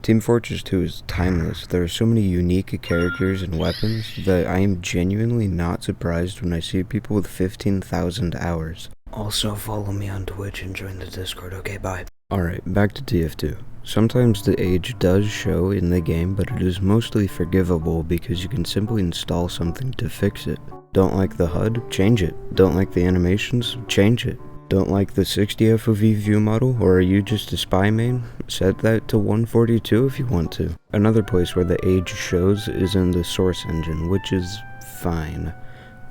Team Fortress 2 is timeless. There are so many unique characters and weapons that I am genuinely not surprised when I see people with 15,000 hours. Also follow me on Twitch and join the Discord, okay, bye. Alright, back to TF2. Sometimes the age does show in the game, but it is mostly forgivable because you can simply install something to fix it. Don't like the HUD? Change it. Don't like the animations? Change it. Don't like the 60 FOV view model, or are you just a spy main? Set that to 142 if you want to. Another place where the age shows is in the source engine, which is fine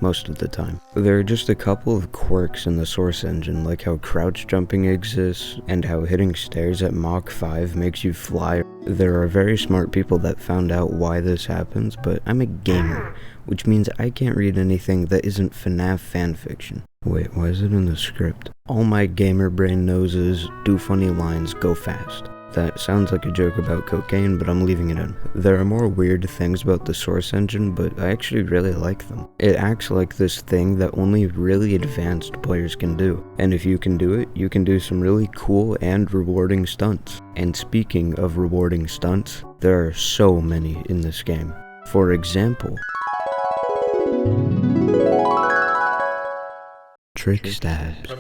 most of the time. There are just a couple of quirks in the source engine, like how crouch jumping exists, and how hitting stairs at Mach 5 makes you fly. There are very smart people that found out why this happens, but I'm a gamer, which means I can't read anything that isn't FNAF fanfiction. Wait, why is it in the script? All my gamer brain knows is, do funny lines, go fast. That sounds like a joke about cocaine, but I'm leaving it in. There are more weird things about the source engine, but I actually really like them. It acts like this thing that only really advanced players can do. And if you can do it, you can do some really cool and rewarding stunts. And speaking of rewarding stunts, there are so many in this game. For example, trick stabs,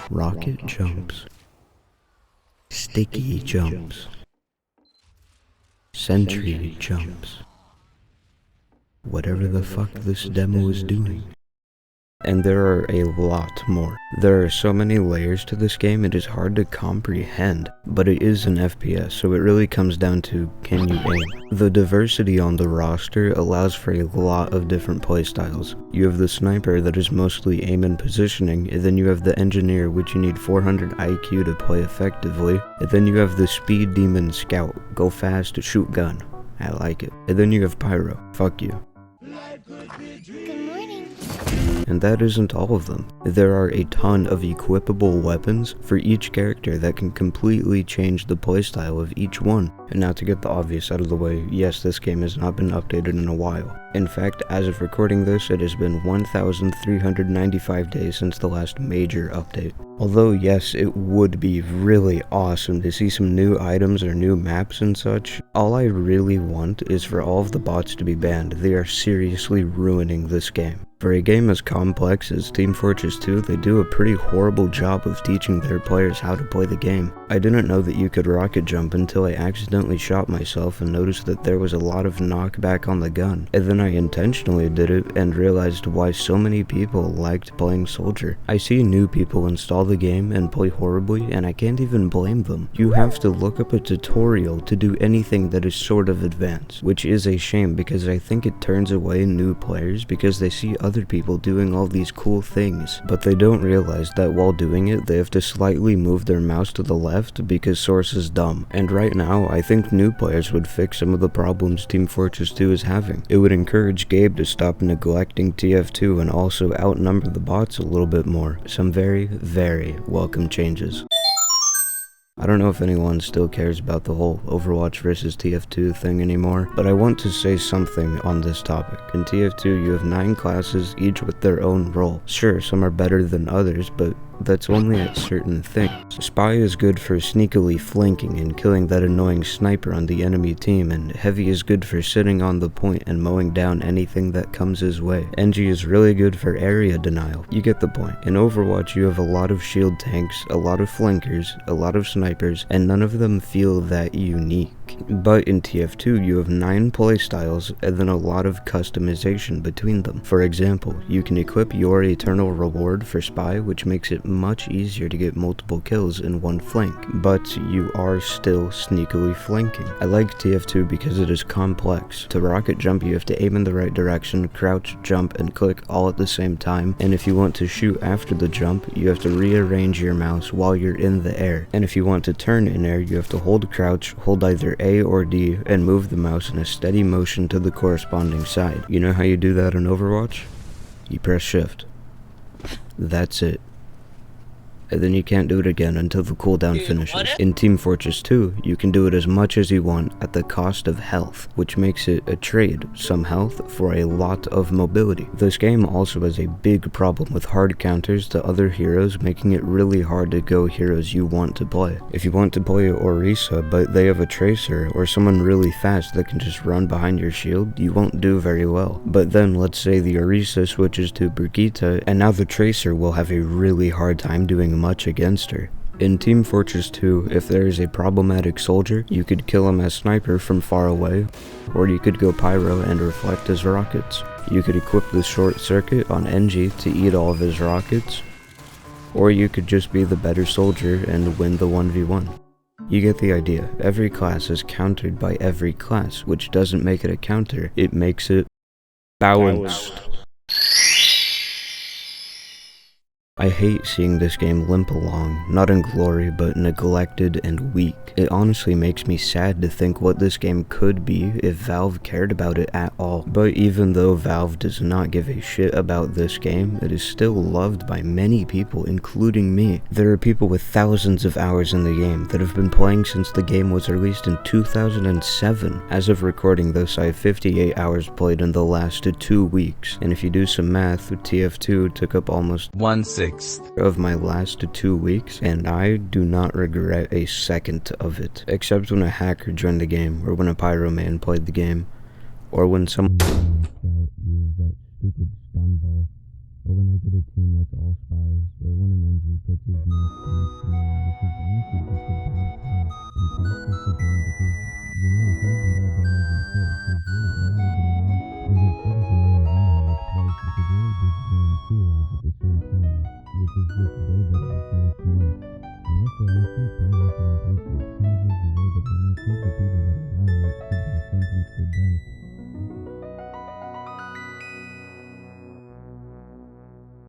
rocket jumps, sticky jumps, sentry jumps, whatever the fuck this demo is doing. And there are a lot more. There are so many layers to this game, it is hard to comprehend, but it is an FPS, so it really comes down to, can you aim? The diversity on the roster allows for a lot of different playstyles. You have the sniper that is mostly aim and positioning, and then you have the engineer, which you need 400 IQ to play effectively, and then you have the speed demon scout, go fast, shoot gun. I like it. And then you have pyro, fuck you. And that isn't all of them. There are a ton of equipable weapons for each character that can completely change the playstyle of each one. And now to get the obvious out of the way, yes, this game has not been updated in a while. In fact, as of recording this, it has been 1,395 days since the last major update. Although yes, it would be really awesome to see some new items or new maps and such, all I really want is for all of the bots to be banned. They are seriously ruining this game. For a game as complex as Team Fortress 2, they do a pretty horrible job of teaching their players how to play the game. I didn't know that you could rocket jump until I accidentally shot myself and noticed that there was a lot of knockback on the gun. And then I intentionally did it and realized why so many people liked playing Soldier. I see new people install the game and play horribly, and I can't even blame them. You have to look up a tutorial to do anything that is sort of advanced, which is a shame because I think it turns away new players because they see other people doing all these cool things, but they don't realize that while doing it, they have to slightly move their mouse to the left because Source is dumb. And right now, I think new players would fix some of the problems Team Fortress 2 is having. It would encourage Gabe to stop neglecting TF2 and also outnumber the bots a little bit more. Some very, very welcome changes. I don't know if anyone still cares about the whole Overwatch versus TF2 thing anymore, but I want to say something on this topic. In TF2, you have 9 classes, each with their own role. Sure, some are better than others, but that's only at certain things. Spy is good for sneakily flanking and killing that annoying sniper on the enemy team, and Heavy is good for sitting on the point and mowing down anything that comes his way. NG is really good for area denial. You get the point. In Overwatch, you have a lot of shield tanks, a lot of flankers, a lot of snipers, and none of them feel that unique. But in TF2, you have 9 playstyles and then a lot of customization between them. For example, you can equip your Eternal Reward for Spy, which makes it much easier to get multiple kills in one flank, but you are still sneakily flanking. I like TF2 because it is complex. To rocket jump, you have to aim in the right direction, crouch, jump, and click all at the same time, and if you want to shoot after the jump, you have to rearrange your mouse while you're in the air. And if you want to turn in air, you have to hold crouch, hold either A or D, and move the mouse in a steady motion to the corresponding side. You know how you do that in Overwatch? You press shift. That's it. and then you can't do it again until the cooldown finishes. In Team Fortress 2, you can do it as much as you want at the cost of health, which makes it a trade, some health for a lot of mobility. This game also has a big problem with hard counters to other heroes, making it really hard to go heroes you want to play. If you want to play Orisa, but they have a Tracer, or someone really fast that can just run behind your shield, you won't do very well. But then let's say the Orisa switches to Brigitte, and now the Tracer will have a really hard time doing much against her. In Team Fortress 2, if there is a problematic soldier, you could kill him as sniper from far away, or you could go pyro and reflect his rockets. You could equip the short circuit on NG to eat all of his rockets, or you could just be the better soldier and win the 1v1. You get the idea. Every class is countered by every class, which doesn't make it a counter, it makes it balanced. I hate seeing this game limp along, not in glory, but neglected and weak. It honestly makes me sad to think what this game could be if Valve cared about it at all. But even though Valve does not give a shit about this game, it is still loved by many people, including me. There are people with thousands of hours in the game that have been playing since the game was released in 2007. As of recording this, I have 58 hours played in the last 2 weeks, and if you do some math, TF2 took up almost 1/6 of my last 2 weeks, and I do not regret a second of it, except when a hacker joined the game, or when a pyro man played the game, or when someone used that stupid stun ball, or when I get a team that's all spies, or when an NG puts his mouth in the screen, which is honestly just a bad play, and practice the game because, you know, it hasn't all been even fair, because really all I've been around is a sort of knowing how this plays, because really just doing 2 hours at the same time, which is just way better with nice me. And also, I think pirates on Patriot changes the way that when I think the people that allow it should be sentenced to death.